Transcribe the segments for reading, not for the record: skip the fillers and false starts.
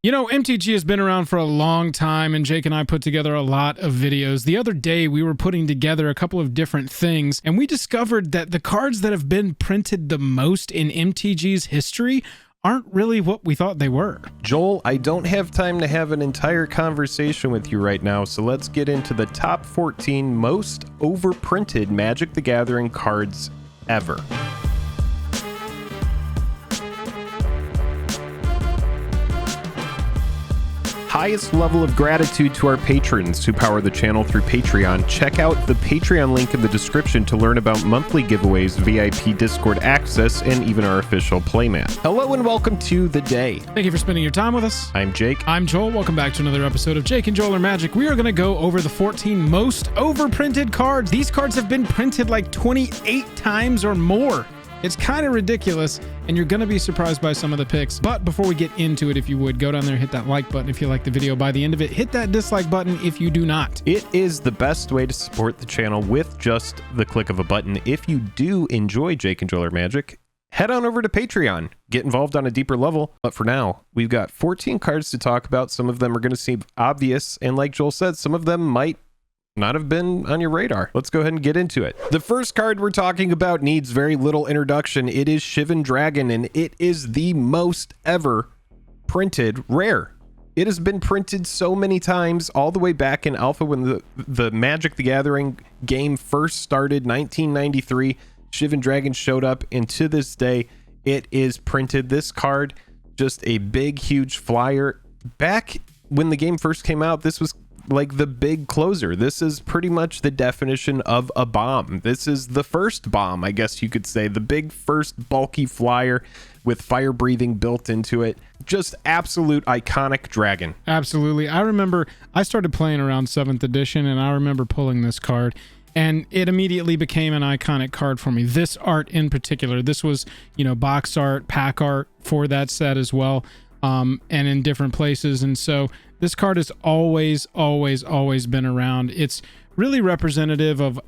You know, MTG has been around for a long time, and Jake and I put together a lot of videos. The other day, we were putting together a couple of different things, and we discovered that the cards that have been printed the most in MTG's history aren't really what we thought they were. Joel, I don't have time to have an entire conversation with you right now, so let's get into the top 14 most overprinted Magic the Gathering cards ever. Highest level of gratitude to our patrons who power the channel through Patreon. Check out the Patreon link in the description to learn about monthly giveaways, VIP Discord access, and even our official playmat. Hello and welcome to The Day. Thank you for spending your time with us. I'm Jake. I'm Joel. Welcome back to another episode of Jake and Joel Are Magic. We are going to go over the 14 most overprinted cards. These cards have been printed like 28 times or more. It's kind of ridiculous, and you're going to be surprised by some of the picks. But before we get into it, if you would, go down there, hit that like button if you like the video. By the end of it, hit that dislike button if you do not. It is the best way to support the channel with just the click of a button. If you do enjoy Jake and Joel Are Magic, head on over to Patreon. Get involved on a deeper level. But for now, we've got 14 cards to talk about. Some of them are going to seem obvious, and like Joel said, some of them might not have been on your radar. Let's go ahead and get into it. The first card we're talking about needs very little introduction. It is Shivan Dragon, and it is the most ever printed rare. It has been printed so many times, all the way back in Alpha when the Magic the Gathering game first started, 1993. Shivan Dragon showed up, and to this day, it is printed. This card, just a big, huge flyer. Back when the game first came out, this was like the big closer. This is pretty much the definition of a bomb. This is the first bomb, I guess you could say. The big first bulky flyer with fire breathing built into it. Just absolute iconic dragon. Absolutely. I remember I started playing around 7th edition, and I remember pulling this card, and it immediately became an iconic card for me. This art in particular, this was, you know, box art, pack art for that set as well, and in different places. And so this card has always been around. It's really representative of,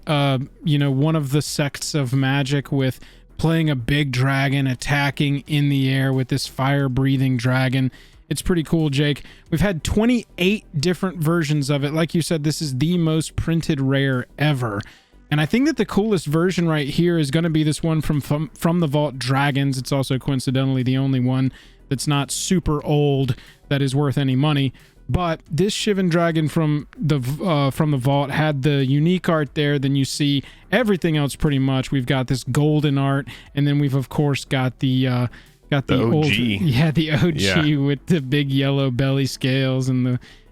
you know, one of the sects of Magic, with playing a big dragon attacking in the air with this fire-breathing dragon. It's pretty cool, Jake. We've had 28 different versions of it. Like you said, this is the most printed rare ever. And I think that the coolest version right here is going to be this one from the Vault Dragons. It's also coincidentally the only one that's not super old that is worth any money. But this Shivan Dragon from the vault had the unique art there. Then you see everything else pretty much. We've got this golden art, and then we've of course got the OG. The OG with the big yellow belly scales and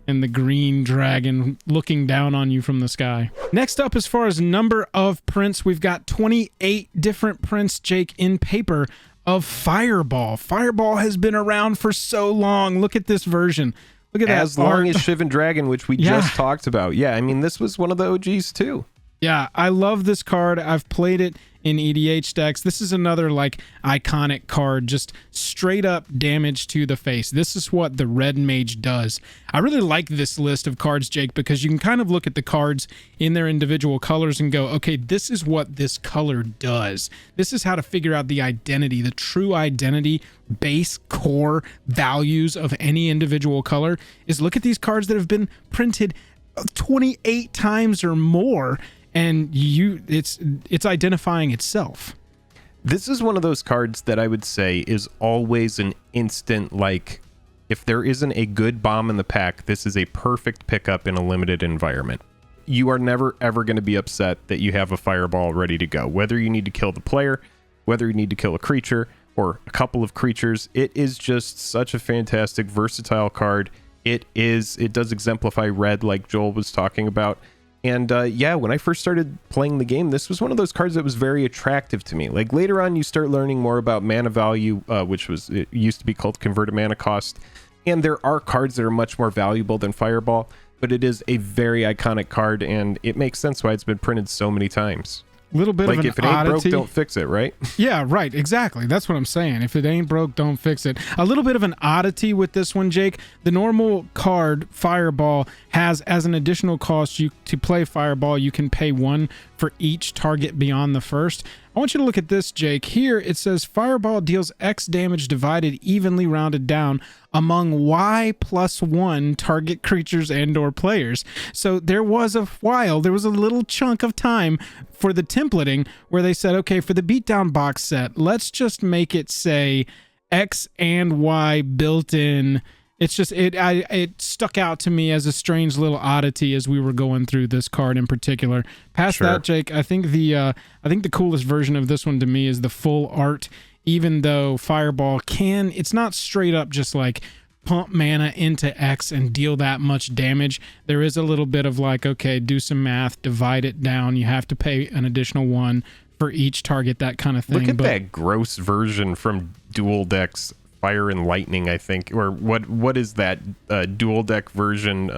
the green dragon looking down on you from the sky. Next up, as far as number of prints, we've got 28 different prints, Jake, in paper of Fireball. Fireball has been around for so long. Look at this version. Look at that. As long as Shivan Dragon, which we just talked about. Yeah, I mean, this was one of the OGs too. Yeah, I love this card. I've played it in EDH decks. This is another like iconic card, just straight up damage to the face. This is what the Red Mage does. I really like this list of cards, Jake, because you can kind of look at the cards in their individual colors and go, okay, this is what this color does. This is how to figure out the identity, the true identity, base core values of any individual color, is look at these cards that have been printed 28 times or more, and it's identifying itself. This is one of those cards that I would say is always an instant, like, if there isn't a good bomb in the pack, this is a perfect pickup in a limited environment. You are never ever going to be upset that you have a fireball ready to go. Whether you need to kill the player, whether you need to kill a creature or a couple of creatures, it is just such a fantastic, versatile card. It does exemplify red, like Joel was talking about. And yeah, when I first started playing the game, this was one of those cards that was very attractive to me. Like later on, you start learning more about mana value, it used to be called converted mana cost. And there are cards that are much more valuable than Fireball, but it is a very iconic card, and it makes sense why it's been printed so many times. Little bit like of an if it ain't oddity. broke, don't fix it, right? Yeah, right. Exactly. That's what I'm saying. If it ain't broke, don't fix it. A little bit of an oddity with this one, Jake. The normal card Fireball has, as an additional cost, to play Fireball, you can pay 1 for each target beyond the first. I want you to look at this, Jake. Here it says Fireball deals X damage divided evenly rounded down among Y+1 target creatures and or players. So there was a while, there was a little chunk of time for the templating where they said, okay, for the beatdown box set, let's just make it say X and Y built in. It's just it stuck out to me as a strange little oddity as we were going through this card in particular. Past that, Jake, I think the coolest version of this one to me is the full art. Even though Fireball it's not straight up just like pump mana into X and deal that much damage. There is a little bit of like, okay, do some math, divide it down. You have to pay an additional 1 for each target, that kind of thing. Look at that gross version from Dual Deck's Fire and Lightning, I think, or what is that Dual Deck version?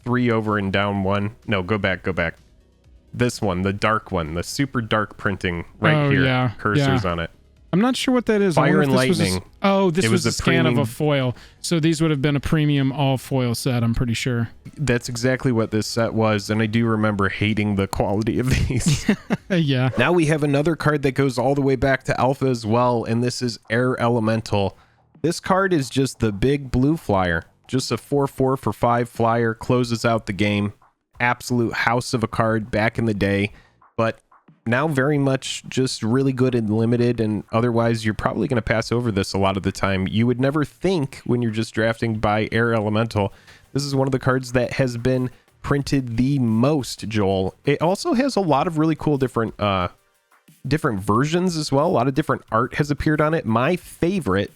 3 over and down 1. No, go back. This one, the dark one, the super dark printing here. Yeah, cursors on it. I'm not sure what that is. Fire and Lightning. This was a scan of a foil. So these would have been a premium all foil set, I'm pretty sure. That's exactly what this set was, and I do remember hating the quality of these. Yeah. Now we have another card that goes all the way back to Alpha as well, and this is Air Elemental. This card is just the big blue flyer. Just a 4/4 for 5 flyer, closes out the game. Absolute house of a card back in the day, but now very much just really good in limited, and otherwise you're probably going to pass over this a lot of the time. You would never think when you're just drafting by Air Elemental. This is one of the cards that has been printed the most, Joel. It also has a lot of really cool different versions as well. A lot of different art has appeared on it. My favorite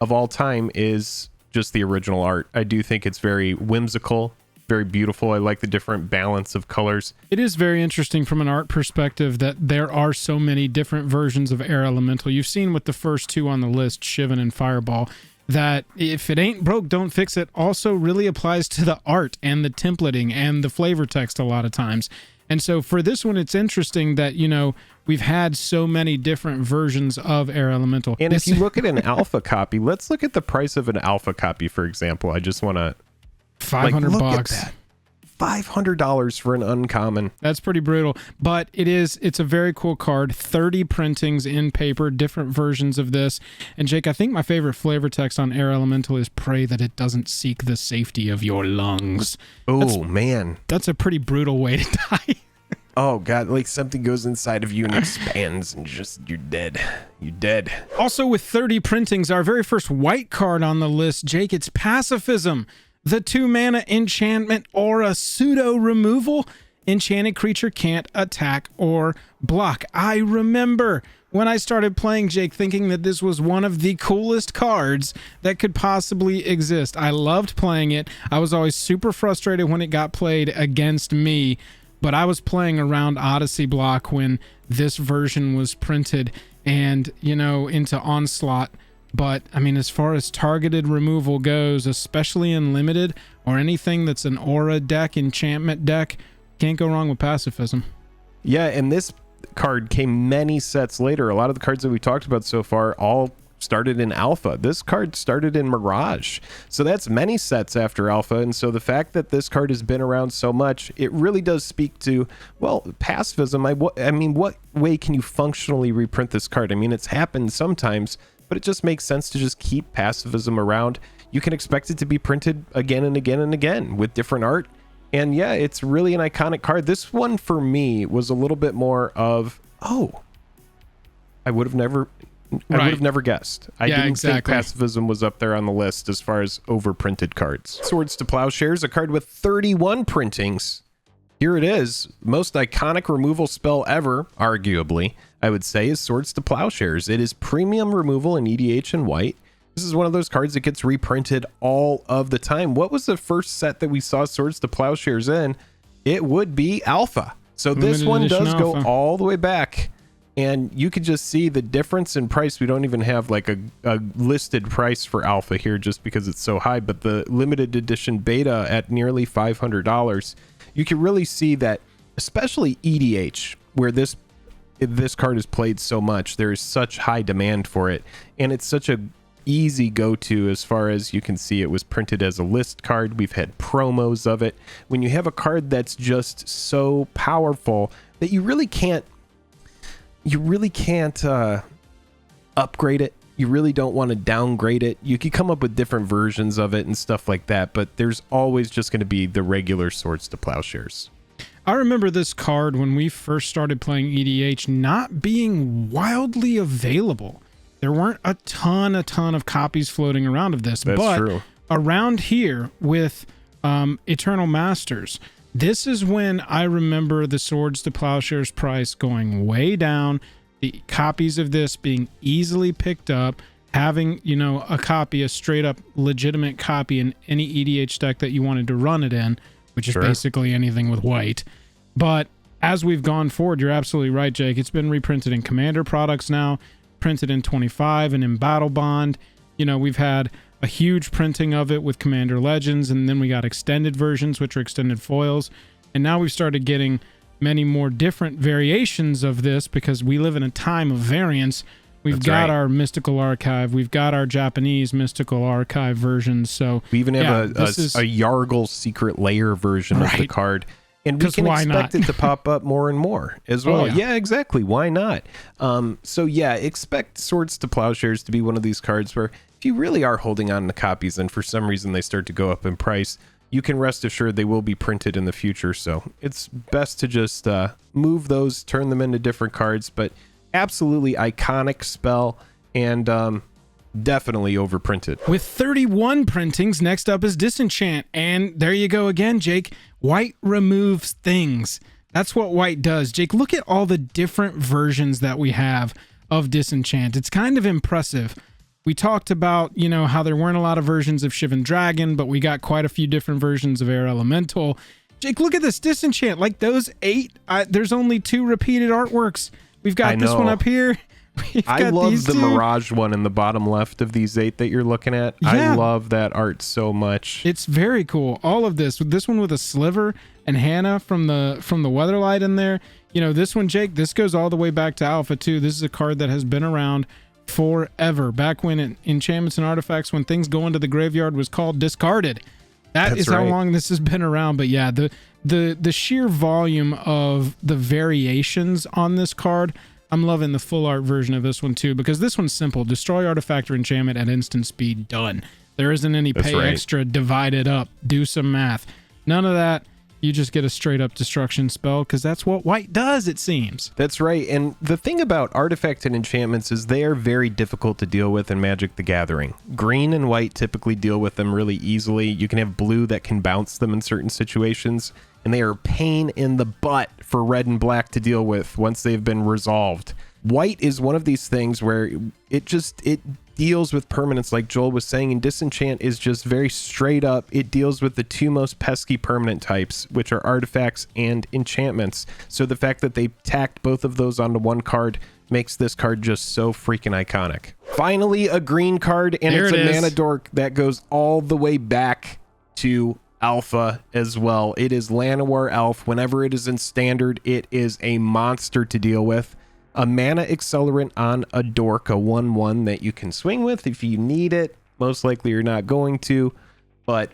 of all time is just the original art. I do think it's very whimsical, very beautiful. I like the different balance of colors. It is very interesting from an art perspective that there are so many different versions of Air Elemental. You've seen with the first 2 on the list, Shivan and Fireball, that if it ain't broke, don't fix it also really applies to the art and the templating and the flavor text a lot of times. And so for this one, it's interesting that, you know, we've had so many different versions of Air Elemental. And if you look at an alpha copy, let's look at the price of an alpha copy, for example. I just want to... $500 bucks. $500 for an uncommon. That's pretty brutal, but it's a very cool card. 30 printings in paper, different versions of this. And Jake, I think my favorite flavor text on Air Elemental is pray that it doesn't seek the safety of your lungs. Oh, man. That's a pretty brutal way to die. Oh god, like something goes inside of you and expands and you're dead. You're dead. Also with 30 printings, our very first white card on the list, Jake, it's Pacifism. The 2-mana enchantment aura pseudo removal. Enchanted creature can't attack or block. I remember when I started playing, Jake, thinking that this was one of the coolest cards that could possibly exist. I loved playing it. I was always super frustrated when it got played against me, but I was playing around Odyssey block when this version was printed and, you know, into Onslaught. But, I mean, as far as targeted removal goes, especially in limited or anything that's an aura deck, enchantment deck, can't go wrong with Pacifism. Yeah, and this card came many sets later. A lot of the cards that we talked about so far all started in Alpha. This card started in Mirage. So that's many sets after Alpha. And so the fact that this card has been around so much, it really does speak to, well, Pacifism. I mean, what way can you functionally reprint this card? I mean, it's happened sometimes, but it just makes sense to just keep Pacifism around. You can expect it to be printed again and again and again with different art. And yeah, it's really an iconic card. This one for me was a little bit more of, oh, I would have never guessed. I didn't think Pacifism was up there on the list as far as overprinted cards. Swords to Plowshares, a card with 31 printings. Here it is. Most iconic removal spell ever, arguably, I would say, is Swords to Plowshares. It is premium removal in EDH and white. This is one of those cards that gets reprinted all of the time. What was the first set that we saw Swords to Plowshares in? It would be Alpha. So this one does go all the way back. And you could just see the difference in price. We don't even have like a listed price for Alpha here just because it's so high. But the limited edition beta at nearly $500. You can really see that, especially EDH, where this card is played so much, there is such high demand for it, and it's such a easy go-to. As far as you can see, it was printed as a list card. We've had promos of it. When you have a card that's just so powerful that you really can't, you really can't upgrade it. You really don't want to downgrade it. You could come up with different versions of it and stuff like that, but there's always just going to be the regular Swords to Plowshares. I remember this card when we first started playing EDH not being wildly available. There weren't a ton of copies floating around of this. That's true. Around here with Eternal Masters, this is when I remember the Swords to Plowshares price going way down, the copies of this being easily picked up, having, you know, a straight up legitimate copy in any EDH deck that you wanted to run it in, which is basically anything with white. But as we've gone forward, you're absolutely right, Jake. It's been reprinted in Commander products now, printed in 25 and in Battle Bond. You know, we've had a huge printing of it with Commander Legends, and then we got extended versions, which are extended foils. And now we've started getting many more different variations of this because we live in a time of variance. We've got our Mystical Archive. We've got our Japanese Mystical Archive versions. So we even have a Yargle Secret Lair version of the card. And we can expect it to pop up more and more as well. Oh, yeah, exactly. Why not? So yeah, expect Swords to Plowshares to be one of these cards where if you really are holding on to copies and for some reason they start to go up in price, you can rest assured they will be printed in the future. So it's best to just move those, turn them into different cards. But absolutely iconic spell and definitely overprinted. With 31 printings, next up is Disenchant. And there you go again, Jake. White removes things. That's what white does. Jake, look at all the different versions that we have of Disenchant. It's kind of impressive. We talked about, you know, how there weren't a lot of versions of Shivan Dragon, but we got quite a few different versions of Air Elemental. Jake, look at this Disenchant. Like those 8, there's only 2 repeated artworks. We've got this one up here. I love the Mirage one in the bottom left of these 8 that you're looking at. Yeah. I love that art so much. It's very cool. All of this one with a Sliver and Hannah from the Weatherlight in there. You know, this one, Jake, this goes all the way back to Alpha 2. This is a card that has been around forever. Back when enchantments and artifacts, when things go into the graveyard, was called discarded. That's how long this has been around. But yeah, the sheer volume of the variations on this card, I'm loving the full art version of this one too, because this one's simple. Destroy artifact or enchantment at instant speed. Done. There isn't any pay extra, divide it up, do some math. None of that. You just get a straight up destruction spell because that's what white does, it seems. That's right. And the thing about artifacts and enchantments is they are very difficult to deal with in Magic the Gathering. Green and white typically deal with them really easily. You can have blue that can bounce them in certain situations, and they are a pain in the butt for red and black to deal with once they've been resolved. White is one of these things where it deals with permanents, like Joel was saying, and Disenchant is just very straight up. It deals with the 2 most pesky permanent types, which are artifacts and enchantments. So the fact that they tacked both of those onto one card makes this card just so freaking iconic. Finally, a green card, and it's a mana dork that goes all the way back to Alpha as well. It is Lanwar Elf. Whenever it is in standard, it is a monster to deal with. A mana accelerant on a dork, a 1/1 that you can swing with if you need it. Most likely you're not going to, but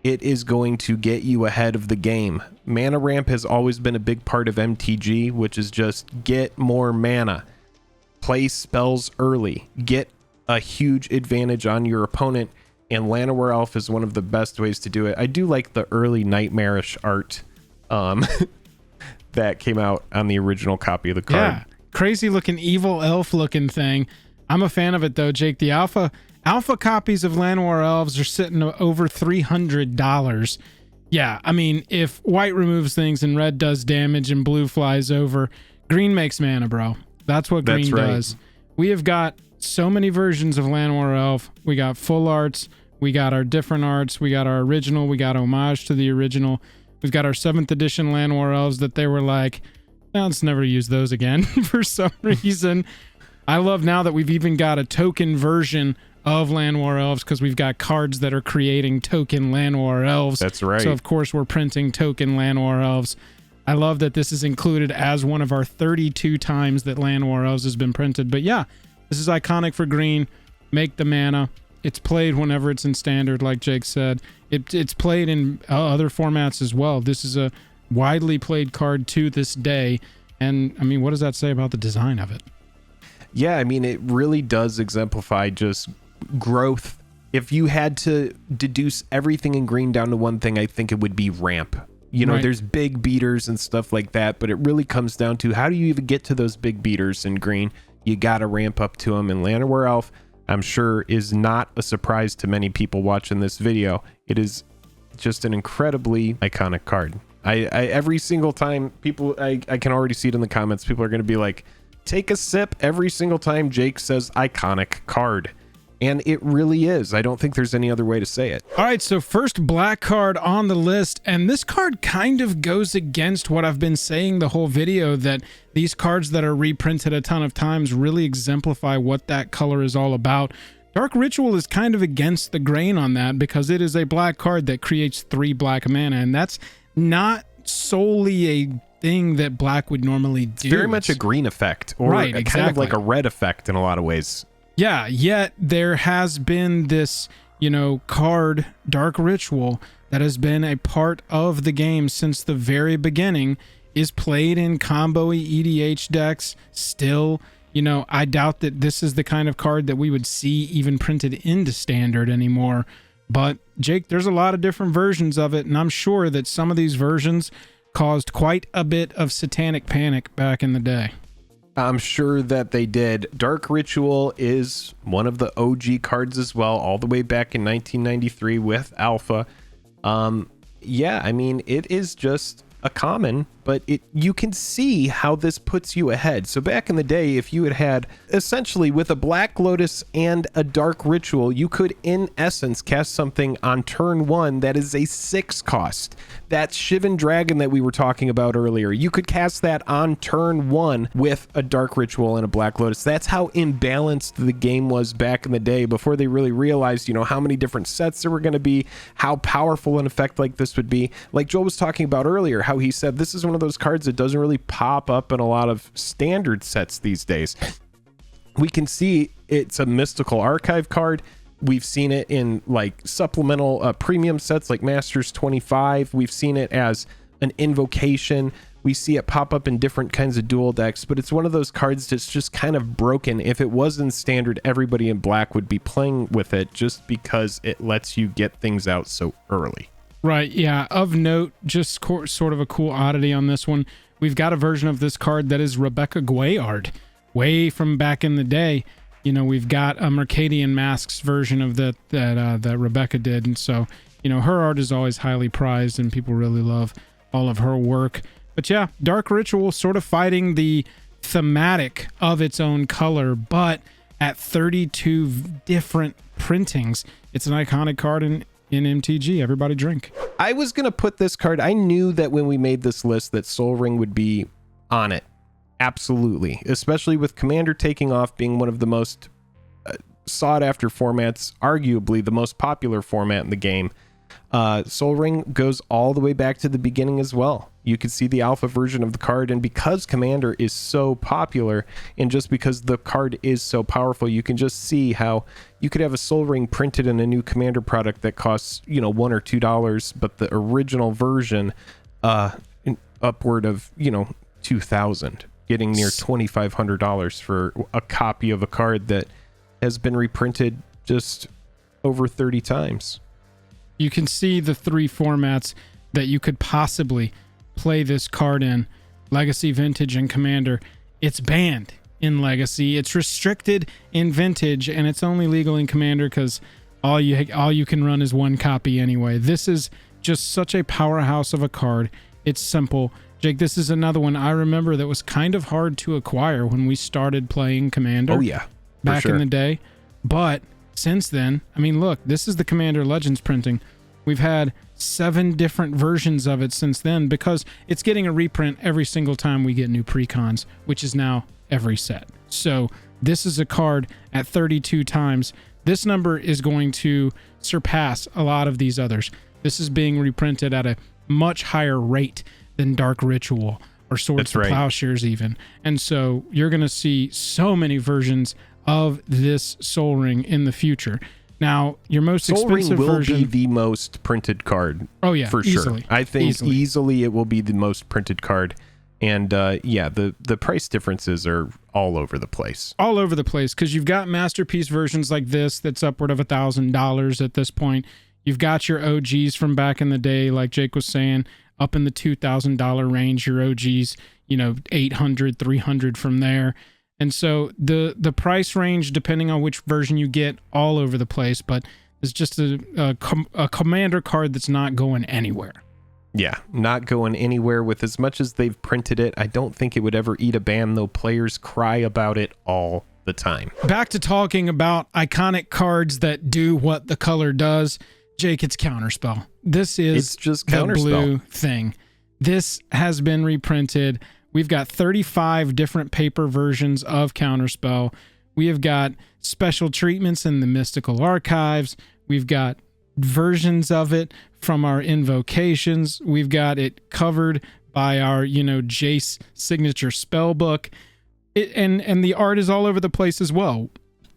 it is going to get you ahead of the game. Mana ramp has always been a big part of MTG, which is just get more mana. Play spells early. Get a huge advantage on your opponent, and Lanwar Elf is one of the best ways to do it. I do like the early nightmarish art that came out on the original copy of the card. Yeah. Crazy looking evil elf looking thing. I'm a fan of it though, Jake. The alpha copies of Lanwar Elves are sitting over $300. Yeah, I mean, if white removes things and red does damage and blue flies over, green makes mana, bro. That's what green does. We have got so many versions of Lanwar Elf. We got full arts, we got our different arts, we got our original, we got homage to the original. We've got our 7th edition Lanwar Elves that they were like, let's never use those again for some reason. I love now that we've even got a token version of Lanwar Elves because we've got cards that are creating token Lanwar Elves. That's right. So, of course, we're printing token Lanwar Elves. I love that this is included as one of our 32 times that Lanwar Elves has been printed. But yeah, this is iconic for green. Make the mana. It's played whenever it's in standard, like Jake said. It's played in other formats as well. This is a widely played card to this day, And I mean, what does that say about the design of it? Yeah, I mean, it really does exemplify just growth. If you had to deduce everything in green down to one thing, I think it would be ramp. You know, Right. There's big beaters and stuff like that, but it really comes down to how do you even get to those big beaters in green? You got to ramp up to them. And Lanwar Elf, I'm sure, is not a surprise to many people watching this video. It is just an incredibly iconic card. I every single time people, I can already see it in the comments. People are going to be like, take a sip every single time Jake says iconic card. And it really is. I don't think there's any other way to say it. All right, so first black card on the list, and this card kind of goes against what I've been saying the whole video, that these cards that are reprinted a ton of times really exemplify what that color is all about. Dark Ritual is kind of against the grain on that because it is a black card that creates 3 black mana, and that's not solely a thing that black would normally do. It's very much a green effect, or right, kind exactly. of like a red effect in a lot of ways. Yeah, yet there has been this, card, Dark Ritual, that has been a part of the game since the very beginning, is played in combo-y EDH decks still. I doubt that this is the kind of card that we would see even printed into Standard anymore. But, Jake, there's a lot of different versions of it, and I'm sure that some of these versions caused quite a bit of satanic panic back in the day. I'm sure that they did. Dark Ritual is one of the OG cards as well, all the way back in 1993 with Alpha. Yeah, I mean, it is just a common, but you can see how this puts you ahead. So back in the day, if you had essentially with a Black Lotus and a Dark Ritual, you could in essence cast something on turn 1 that is a 6 cost. That Shivan Dragon that we were talking about earlier, you could cast that on turn 1 with a Dark Ritual and a Black Lotus. That's how imbalanced the game was back in the day before they really realized, how many different sets there were going to be, how powerful an effect like this would be. Like Joel was talking about earlier, how he said this is one of those cards that doesn't really pop up in a lot of standard sets these days. We can see it's a mystical archive card. We've seen it in like supplemental premium sets like Masters 25. We've seen it as an invocation. We see it pop up in different kinds of dual decks, but it's one of those cards that's just kind of broken. If it was in Standard, everybody in black would be playing with it just because it lets you get things out so early. Right, yeah. Of note, just sort of a cool oddity on this one, we've got a version of this card that is Rebecca Guayard, way from back in the day. We've got a Mercadian Masks version of that Rebecca did, and so, her art is always highly prized, and people really love all of her work. But yeah, Dark Ritual sort of fighting the thematic of its own color, but at 32 different printings, it's an iconic card in MTG. Everybody drink. I was going to put this card. I knew that when we made this list that Sol Ring would be on it. Absolutely. Especially with Commander taking off, being one of the most sought after formats, arguably the most popular format in the game. Sol Ring goes all the way back to the beginning as well. You could see the alpha version of the card, and because Commander is so popular, and just because the card is so powerful, you can just see how you could have a Sol Ring printed in a new Commander product that costs, $1 or $2, but the original version, upward of, $2,000, getting near $2,500 for a copy of a card that has been reprinted just over 30 times. You can see the 3 formats that you could possibly play this card in: Legacy, Vintage, and Commander. It's banned in Legacy, it's restricted in Vintage, and it's only legal in Commander because all you can run is 1 copy anyway. This is just such a powerhouse of a card. It's simple. Jake, this is another one I remember that was kind of hard to acquire when we started playing Commander. Oh yeah, back in the day. But since then, I mean, look, this is the Commander Legends printing. We've had 7 different versions of it since then because it's getting a reprint every single time we get new precons, which is now every set. So this is a card at 32 times. This number is going to surpass a lot of these others. This is being reprinted at a much higher rate than Dark Ritual or Swords to Plowshares even. And so you're going to see so many versions of this Sol Ring in the future. Now, your most expensive version will be the most printed card. Oh yeah, for easily. sure. I think easily it will be the most printed card. And yeah, the price differences are all over the place. All over the place, because you've got masterpiece versions like this that's upward of $1,000 at this point. You've got your OGs from back in the day, like Jake was saying, up in the $2,000 range. Your OGs, you know, 800, 300 from there. And so the price range, depending on which version you get, all over the place. But it's just a commander card that's not going anywhere. Yeah, not going anywhere. With as much as they've printed it, I don't think it would ever eat a ban, though players cry about it all the time. Back to talking about iconic cards that do what the color does. Jake, it's Counterspell. This is it's just the Counterspell blue thing. This has been reprinted. We've got 35 different paper versions of Counterspell. We have got special treatments in the Mystical Archives. We've got versions of it from our invocations. We've got it covered by our, you know, Jace signature spell book. And the art is all over the place as well.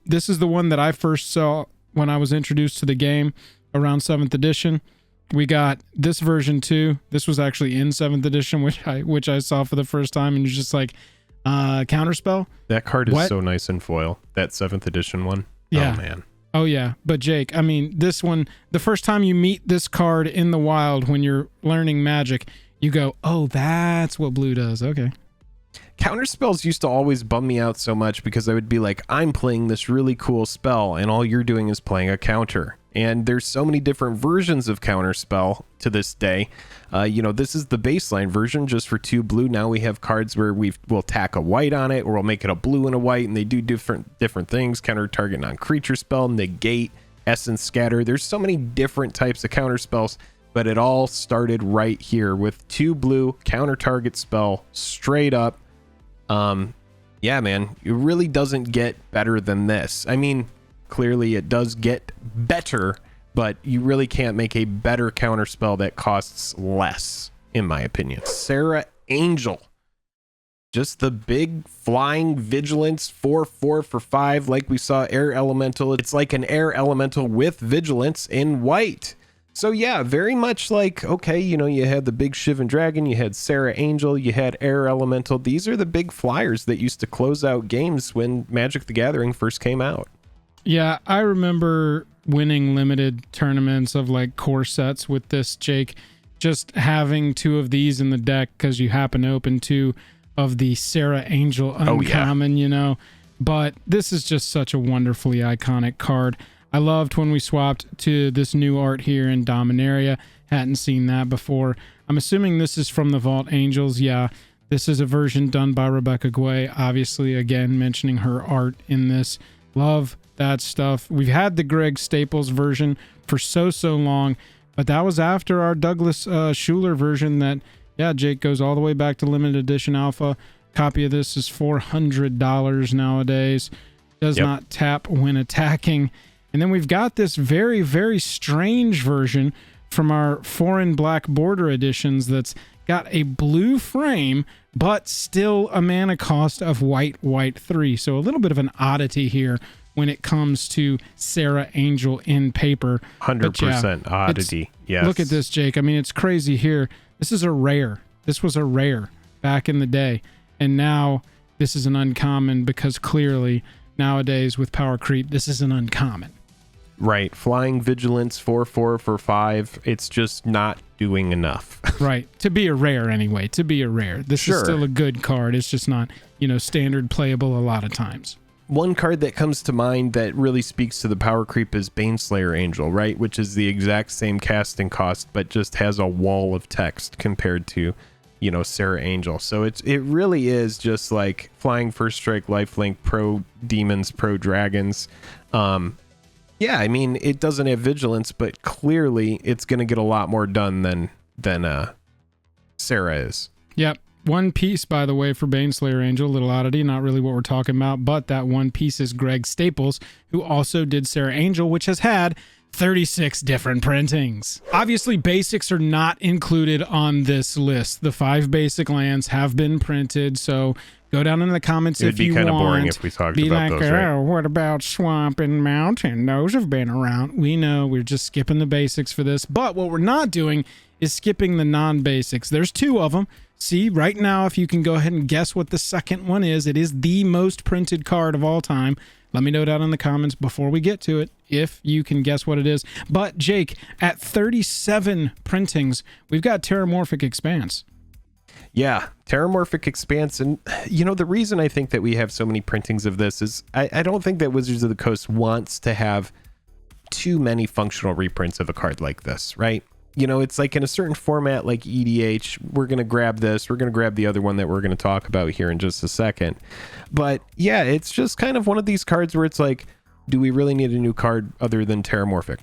This is the one that I first saw when I was introduced to the game around 7th edition. We got this version too. This was actually in 7th edition, which I saw for the first time, and you're just like, Counterspell? That card is so nice in foil. That 7th edition one. Yeah. Oh, man. Oh, yeah. But Jake, I mean, this one, the first time you meet this card in the wild when you're learning Magic, you go, oh, that's what blue does. Okay. Counterspells used to always bum me out so much because I would be like, I'm playing this really cool spell, and all you're doing is playing a counter. And there's so many different versions of Counterspell to this day. You know, this is the baseline version just for 2 blue. Now we have cards where we'll tack a white on it, or we'll make it a blue and a white, and they do different things. Counter target non-creature spell, negate, essence scatter. There's so many different types of counterspells, but it all started right here with 2 blue, counter target spell, straight up. Yeah, man, it really doesn't get better than this. I mean, clearly it does get better, but you really can't make a better counterspell that costs less, in my opinion. Sarah Angel. Just the big flying vigilance 4/4 for 5, like we saw air elemental. It's like an air elemental with vigilance in white. So yeah, very much like, okay, you know, you had the big Shivan Dragon, you had Sarah Angel, you had air elemental. These are the big flyers that used to close out games when Magic the Gathering first came out. Yeah, I remember winning limited tournaments of like core sets with this, Jake. Just having 2 of these in the deck because you happen to open 2 of the Sarah Angel uncommon, you know. But this is just such a wonderfully iconic card. I loved when we swapped to this new art here in Dominaria. Hadn't seen that before. I'm assuming this is from the Vault Angels. Yeah, this is a version done by Rebecca Guay. Obviously, again, mentioning her art in this. Love that stuff. We've had the Greg Staples version for so long, but that was after our Douglas Schuler version that, yeah, Jake, goes all the way back to limited edition alpha. Copy of this is $400 nowadays. Does not tap when attacking. And then we've got this very, very strange version from our foreign black border editions that's got a blue frame, but still a mana cost of white 3. So a little bit of an oddity here when it comes to Sarah Angel in paper. 100% oddity. Yes. Look at this, Jake. I mean, it's crazy here. This is a rare. This was a rare back in the day. And now this is an uncommon because clearly nowadays with power creep, this is an uncommon. Right. Flying vigilance 4/4 for 5. It's just not doing enough. Right. To be a rare anyway. To be a rare. This is still a good card. It's just not, you know, standard playable a lot of times. One card that comes to mind that really speaks to the power creep is Baneslayer Angel, right? Which is the exact same casting cost, but just has a wall of text compared to, you know, Sarah Angel. So it really is just like flying first strike, lifelink, pro demons, pro dragons. Yeah, I mean, it doesn't have vigilance, but clearly it's going to get a lot more done than Sarah is. Yep. 1 piece, by the way, for Baneslayer Angel. Little oddity, not really what we're talking about, but that 1 piece is Greg Staples, who also did Sarah Angel, which has had 36 different printings. Obviously, basics are not included on this list. The 5 basic lands have been printed, so Go down in the comments It would if be you kind of want. boring if we talked Be about like, those, right? oh, what about Swamp and Mountain? Those have been around. We know we're just skipping the basics for this. But what we're not doing is skipping the non-basics. There's 2 of them. See, right now, if you can go ahead and guess what the second one is, it is the most printed card of all time. Let me know down in the comments before we get to it if you can guess what it is. But Jake, at 37 printings, we've got Terramorphic Expanse. Yeah, Terramorphic Expanse. And, you know, the reason I think that we have so many printings of this is I don't think that Wizards of the Coast wants to have too many functional reprints of a card like this, right? You know, it's like in a certain format like EDH, we're going to grab this, we're going to grab the other one that we're going to talk about here in just a second. But yeah, it's just kind of one of these cards where it's like, do we really need a new card other than Terramorphic?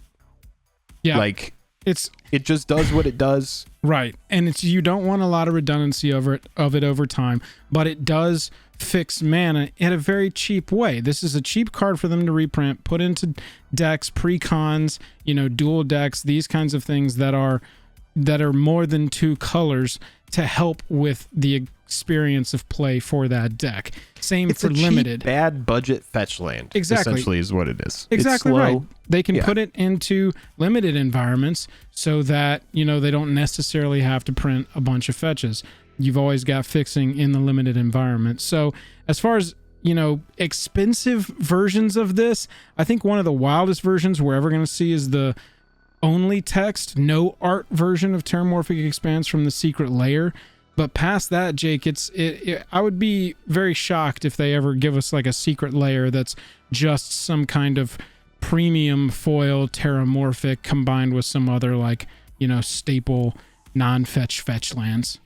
Yeah. Like, it just does what it does. Right. And you don't want a lot of redundancy of it over time, but it does fix mana in a very cheap way. This is a cheap card for them to reprint, put into decks, pre-cons, you know, dual decks, these kinds of things that are more than 2 colors to help with the experience of play for that deck. Same It's for a cheap, limited. bad budget fetch land. Exactly. Essentially is what it is. Exactly It's slow. right. They can put it into limited environments so that, you know, they don't necessarily have to print a bunch of fetches. You've always got fixing in the limited environment. So as far as, you know, expensive versions of this, I think one of the wildest versions we're ever going to see is the only text, no art version of Terramorphic Expanse from the Secret Lair. But past that, Jake, I would be very shocked if they ever give us like a Secret Lair that's just some kind of premium foil Terramorphic combined with some other, like, you know, staple non-fetch lands.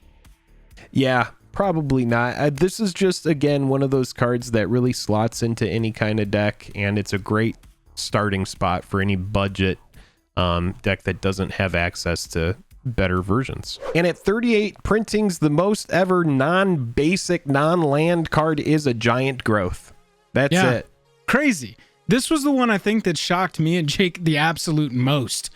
Yeah, probably not. This is just, again, one of those cards that really slots into any kind of deck, and it's a great starting spot for any budget deck that doesn't have access to better versions. And at 38 printings, the most ever non-basic, non-land card is a Giant Growth. That's it. Crazy. This was the one I think that shocked me and Jake the absolute most.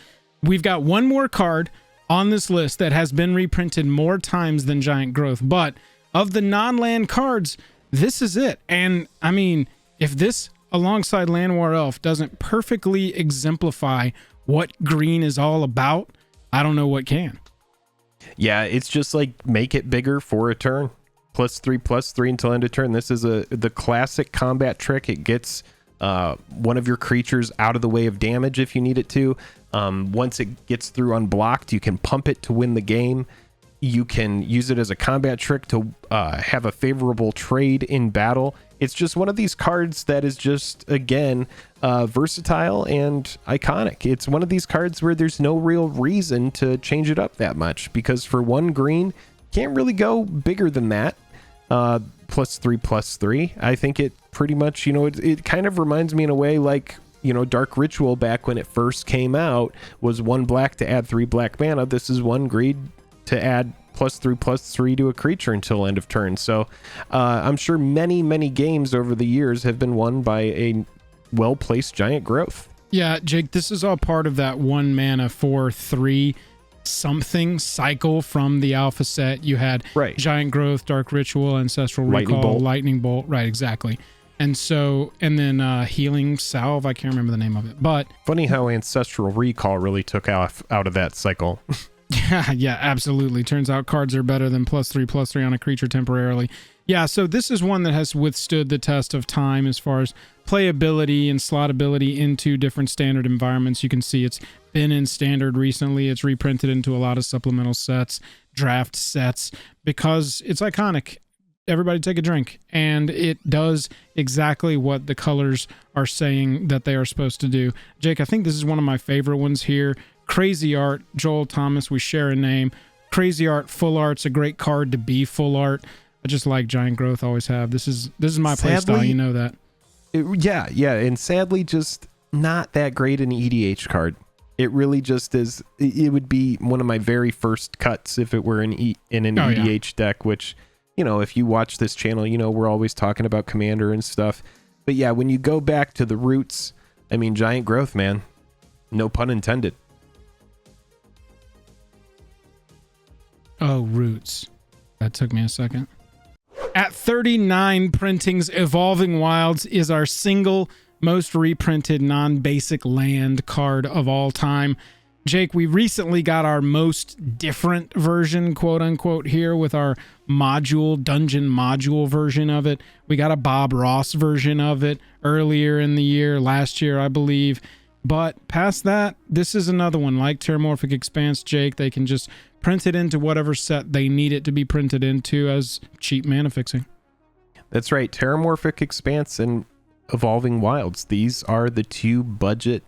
We've got one more card on this list that has been reprinted more times than Giant Growth, but of the non-land cards, this is it. And I mean, if this alongside Lanwar Elf doesn't perfectly exemplify what green is all about, I don't know what can. Yeah, it's just like make it bigger for a turn. +3/+3 until end of turn. This is the classic combat trick. It gets one of your creatures out of the way of damage if you need it to. Once it gets through unblocked, you can pump it to win the game. You can use it as a combat trick to have a favorable trade in battle. It's just one of these cards that is just, again, versatile and iconic. It's one of these cards where there's no real reason to change it up that much, because for 1 green, can't really go bigger than that. +3/+3. I think it pretty much, you know, it kind of reminds me in a way like, you know, Dark Ritual back when it first came out was 1 black to add 3 black mana. This is 1 green to add +3/+3 to a creature until end of turn. So I'm sure many games over the years have been won by a well-placed Giant Growth. Yeah, Jake, this is all part of that 1 mana 4/3 something cycle from the alpha set. You had Giant Growth, Dark Ritual, Ancestral Recall, Lightning Bolt. Right, exactly. And so, and then Healing Salve, I can't remember the name of it, but funny how Ancestral Recall really took off out of that cycle. Yeah, absolutely. Turns out cards are better than +3/+3 on a creature temporarily. Yeah, so this is one that has withstood the test of time as far as playability and slotability into different standard environments. You can see it's been in standard recently. It's reprinted into a lot of supplemental sets, draft sets, because it's iconic. Everybody take a drink. And it does exactly what the colors are saying that they are supposed to do. Jake, I think this is one of my favorite ones here. Crazy Art, Joel Thomas, we share a name. Crazy Art, full art's a great card to be full art. I just like Giant Growth, always have. This is my playstyle, you know that. Yeah, and sadly just not that great an EDH card. It really just is. It would be one of my very first cuts if it were in an EDH deck, which, you know, if you watch this channel, you know, we're always talking about Commander and stuff. But yeah, when you go back to the roots, I mean, Giant Growth, man, no pun intended. Oh, roots. That took me a second. At 39 printings, Evolving Wilds is our single most reprinted non-basic land card of all time. Jake, we recently got our most different version, quote unquote, here with our dungeon module version of it. We got a Bob Ross version of it earlier in the year, last year, I believe. But past that, this is another one like Terramorphic Expanse, Jake. They can just print it into whatever set they need it to be printed into as cheap mana fixing. That's right. Terramorphic Expanse and Evolving Wilds. These are the two budget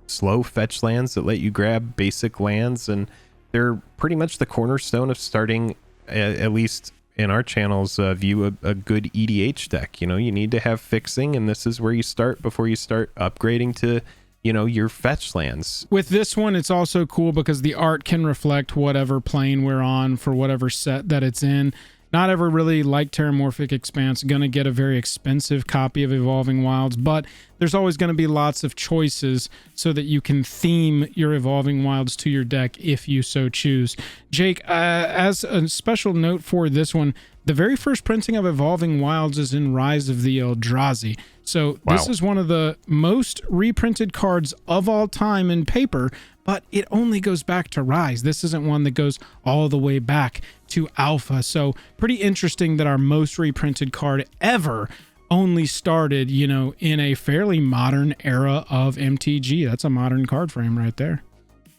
slow fetch lands that let you grab basic lands, and they're pretty much the cornerstone of starting, at least in our channel's view, a good EDH deck. You know, you need to have fixing, and this is where you start before you start upgrading to, you know, your fetch lands. With this one, it's also cool because the art can reflect whatever plane we're on for whatever set that it's in. Not ever really, like Terramorphic Expanse, going to get a very expensive copy of Evolving Wilds, but there's always going to be lots of choices so that you can theme your Evolving Wilds to your deck if you so choose. Jake, as a special note for this one, the very first printing of Evolving Wilds is in Rise of the Eldrazi. So this is one of the most reprinted cards of all time in paper, but it only goes back to Rise. This isn't one that goes all the way back to Alpha. So pretty interesting that our most reprinted card ever only started, you know, in a fairly modern era of MTG. That's a modern card frame right there.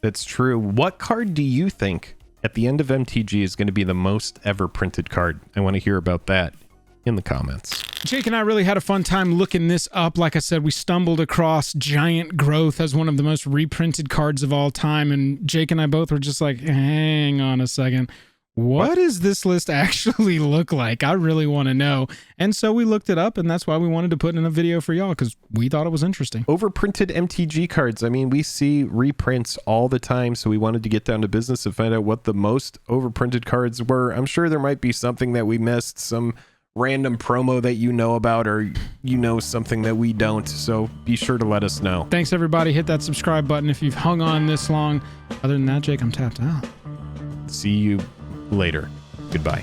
That's true. What card do you think at the end of MTG is going to be the most ever printed card? I want to hear about that in the comments. Jake and I really had a fun time looking this up. Like I said, we stumbled across Giant Growth as one of the most reprinted cards of all time, and Jake and I both were just like, hang on a second. What does this list actually look like? I really want to know. And so we looked it up, and that's why we wanted to put in a video for y'all, because we thought it was interesting. Overprinted MTG cards. I mean, we see reprints all the time, so we wanted to get down to business and find out what the most overprinted cards were. I'm sure there might be something that we missed, some random promo that you know about, or you know something that we don't, so be sure to let us know. Thanks everybody. Hit that subscribe button if you've hung on this long. Other than that, Jake, I'm tapped out. See you later. Goodbye.